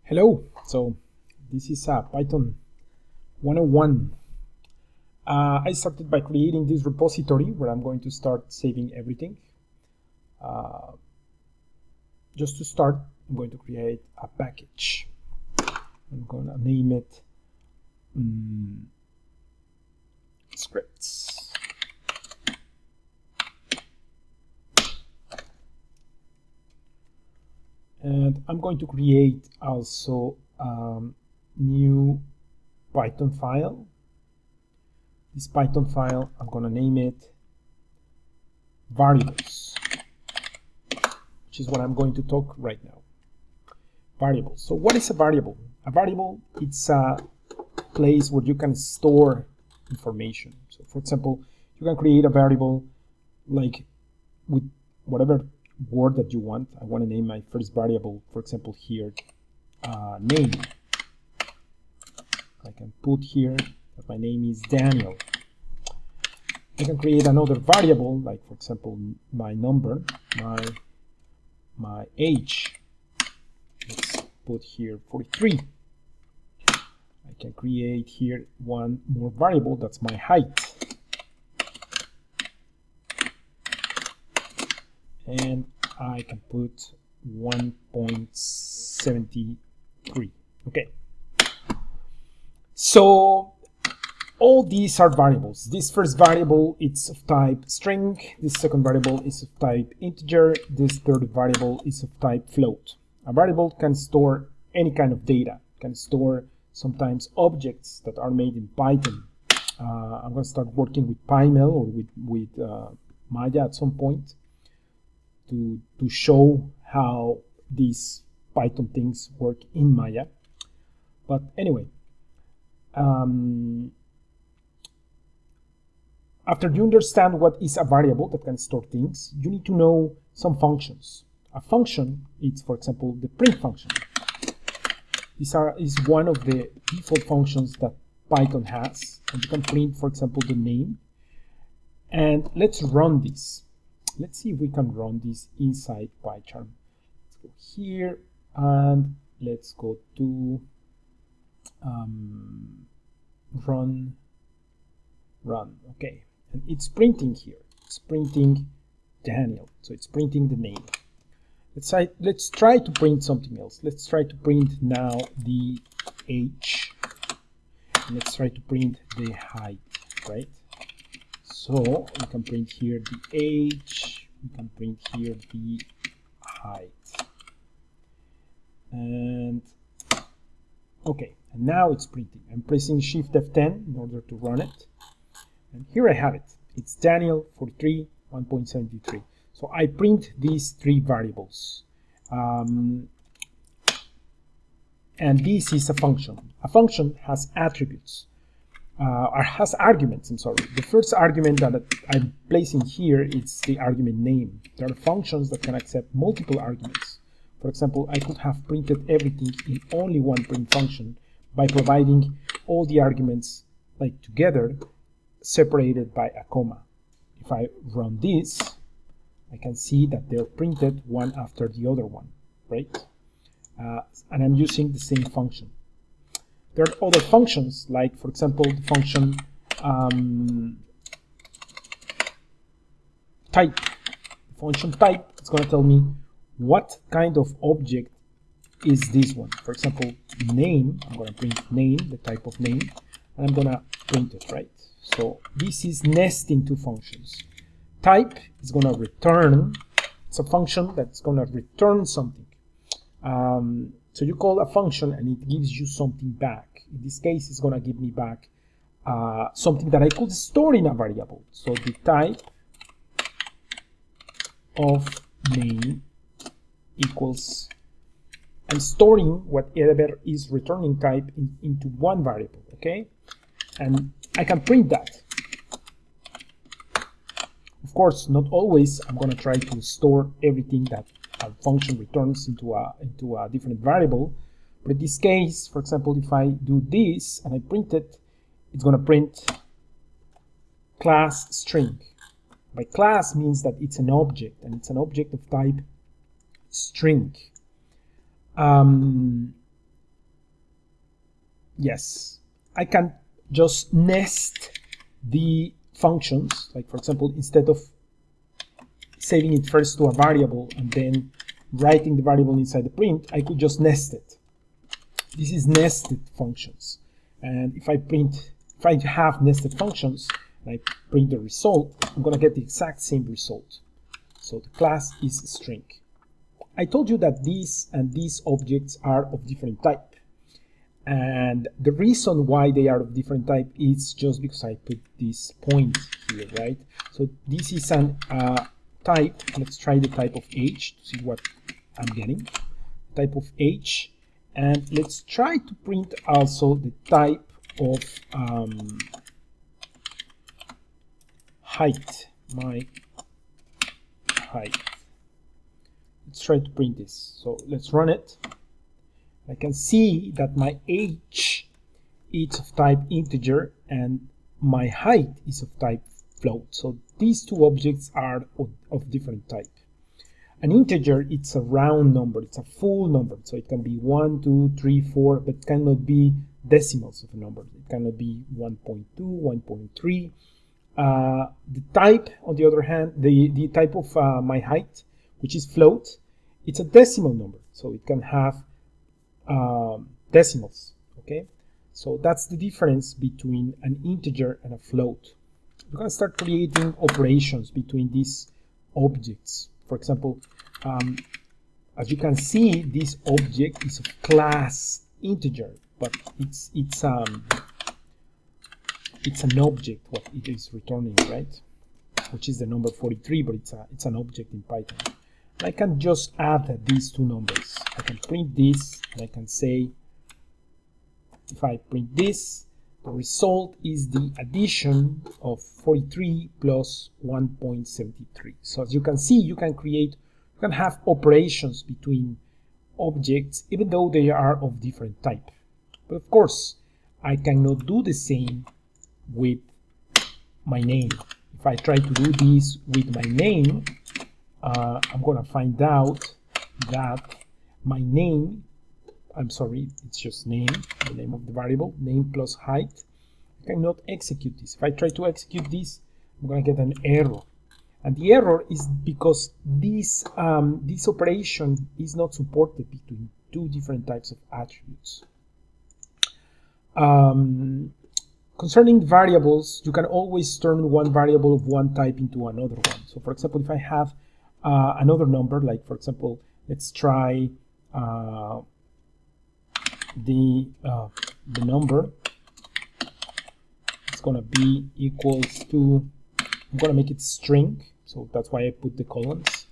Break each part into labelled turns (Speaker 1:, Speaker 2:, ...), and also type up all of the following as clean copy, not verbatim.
Speaker 1: Hello, so this is Python 101. I started by creating this repository where I'm going to start saving everything. Just to start, I'm going to create a package. I'm going to name it scripts. And I'm going to create also a new Python file. This Python file, I'm going to name it variables, which is what I'm going to talk right now. Variables. So what is a variable? A variable, it's a place where you can store information. So for example, you can create a variable like with whatever word that you want. I want to name my first variable, for example, here, name. I can put here that my name is Daniel. I can create another variable, like for example, my number, my age. Let's put here 43. I can create here one more variable, that's my height. And I can put 1.73. Okay. So all these are variables. This first variable is of type string. This second variable is of type integer. This third variable is of type float. A variable can store any kind of data. It can store sometimes objects that are made in Python. I'm going to start working with PyML or with Maya at some point to show how these Python things work in Maya. But anyway, after you understand what is a variable that can store things, you need to know some functions. A function is, for example, the print function. This is one of the default functions that Python has. And you can print, for example, the name. And let's run this. Let's see if we can run this inside PyCharm. Let's go here and let's go to run. Okay, and it's printing here. It's printing Daniel, so it's printing the name. Let's try to print something else. Let's try to print now the age. Let's try to print the height, right? So we can print here the age, we can print here the height. And okay, and now it's printing. I'm pressing Shift F10 in order to run it. And here I have it. It's Daniel 43, 1.73. So I print these three variables. And this is a function. A function has attributes. Or has arguments, I'm sorry. The first argument that I'm placing here is the argument name. There are functions that can accept multiple arguments. For example, I could have printed everything in only one print function by providing all the arguments like together, separated by a comma. If I run this, I can see that they're printed one after the other one, right? And I'm using the same function. There are other functions, like, for example, the function type. The function type is going to tell me what kind of object is this one. For example, name, I'm going to print name, the type of name, and I'm going to print it, right? So this is nesting two functions. Type is going to return. It's a function that's going to return something. So you call a function and it gives you something back. In this case, it's going to give me back something that I could store in a variable. So the type of name equals, I'm storing whatever is returning type into one variable, okay? And I can print that. Of course, not always I'm going to try to store everything that a function returns into a different variable. But in this case, for example, if I do this and I print it, it's going to print class string. By class means that it's an object, and it's an object of type string. yes, I can just nest the functions. Like for example, instead of saving it first to a variable and then writing the variable inside the print, I could just nest it. This is nested functions. And if I have nested functions and I print the result, I'm going to get the exact same result. So the class is string. I told you that these and these objects are of different type. And the reason why they are of different type is just because I put this point here, right? So this is an type. Let's try the type of H to see what I'm getting. Type of H. And let's try to print also the type of height. My height. Let's try to print this. So let's run it. I can see that my H is of type integer and my height is of type float. So these two objects are of different type. An integer, it's a round number, it's a full number. So it can be 1, 2, 3, 4, but it cannot be decimals of a number. It cannot be 1.2, 1.3. The type, on the other hand, the type of my height, which is float, it's a decimal number. So it can have decimals, okay? So that's the difference between an integer and a float. We're going to start creating operations between these objects. For example, as you can see, this object is of class integer, but it's an object what it is returning, right? Which is the number 43, but it's an object in Python. I can just add these two numbers. I can print this, and I can say, if I print this, the result is the addition of 43 plus 1.73. So as you can see, you can have operations between objects, even though they are of different type. But of course, I cannot do the same with my name. If I try to do this with my name, I'm going to find out that my name, I'm sorry, it's just name, the name of the variable, name plus height. I cannot execute this. If I try to execute this, I'm going to get an error. And the error is because this operation is not supported between two different types of attributes. Concerning variables, you can always turn one variable of one type into another one. So for example, if I have another number, like for example, let's try the number. It's gonna be equals to, I'm gonna make it string, so that's why I put the colons.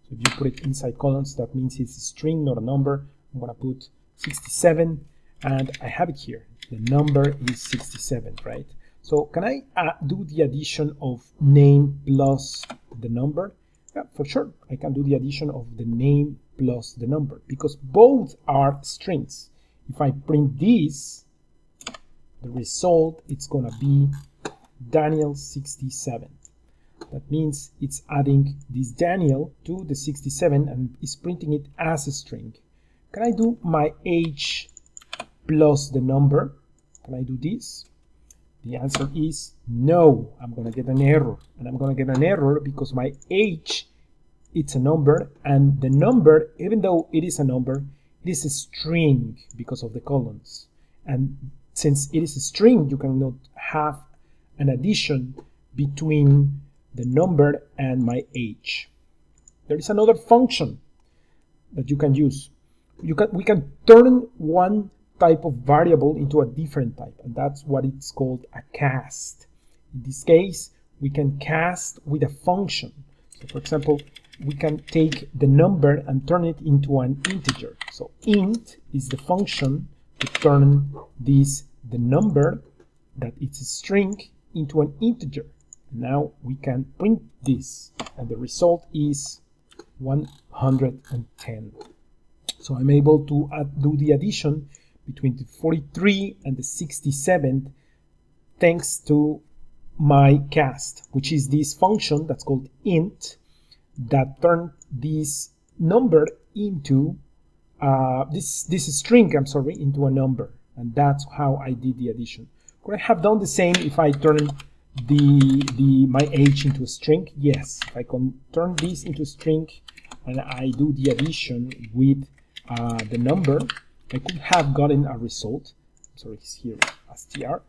Speaker 1: So if you put it inside colons, that means it's a string, not a number. I'm gonna put 67, and I have it here. The number is 67, right? So can I do the addition of name plus the number? Yeah, for sure. I can do the addition of the name plus the number because both are strings. If I print this, the result, it's gonna be Daniel 67. That means it's adding this Daniel to the 67 and is printing it as a string. Can I do my age plus the number? Can I do this? The answer is no. I'm gonna get an error, and I'm gonna get an error because my age, it's a number, and the number, even though it is a number, it is a string because of the colons. And since it is a string, you cannot have an addition between the number and my age. There is another function that you can use. We can turn one type of variable into a different type, and that's what it's called a cast. In this case, we can cast with a function. So for example, we can take the number and turn it into an integer. So int is the function to turn the number that it's a string into an integer. Now we can print this, and the result is 110. So I'm able to do the addition between the 43 and the 67 thanks to my cast, which is this function that's called int that turned this number into this string, I'm sorry, into a number. and that's how I did the addition. Could I have done the same if I turn my age into a string? Yes, if I can turn this into a string and I do the addition with the number, I could have gotten a result. Sorry, it's here str.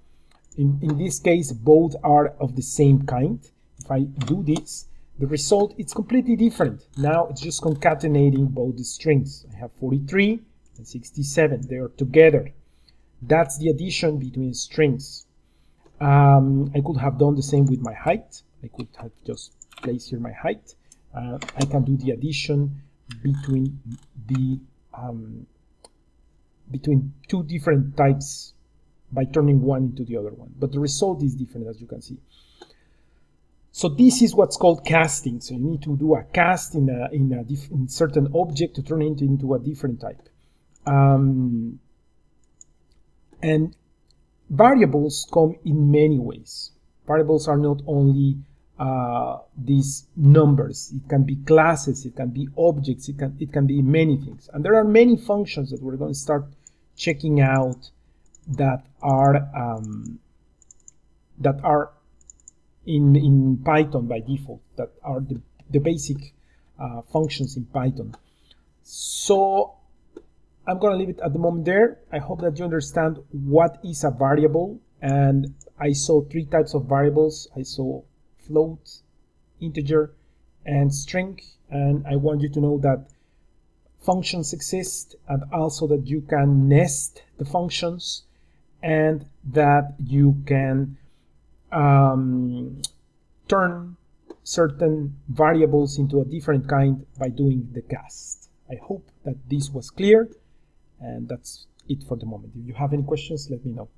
Speaker 1: In this case, both are of the same kind. If I do this, the result is completely different. Now it's just concatenating both the strings. I have 43 and 67. They are together. That's the addition between strings. I could have done the same with my height. I could have just placed here my height. I can do the addition between two different types by turning one into the other one. But the result is different, as you can see. So this is what's called casting. So you need to do a cast in a certain object to turn it into a different type. And variables come in many ways. Variables are not only these numbers. It can be classes, it can be objects, it can be many things. And there are many functions that we're going to start checking out that are in Python by default, that are the basic functions in Python. So I'm going to leave it at the moment there. I hope that you understand what is a variable. And I saw three types of variables. I saw float, integer, and string. And I want you to know that functions exist, and also that you can nest the functions, and that you can turn certain variables into a different kind by doing the cast. I hope that this was clear, and that's it for the moment. If you have any questions, let me know.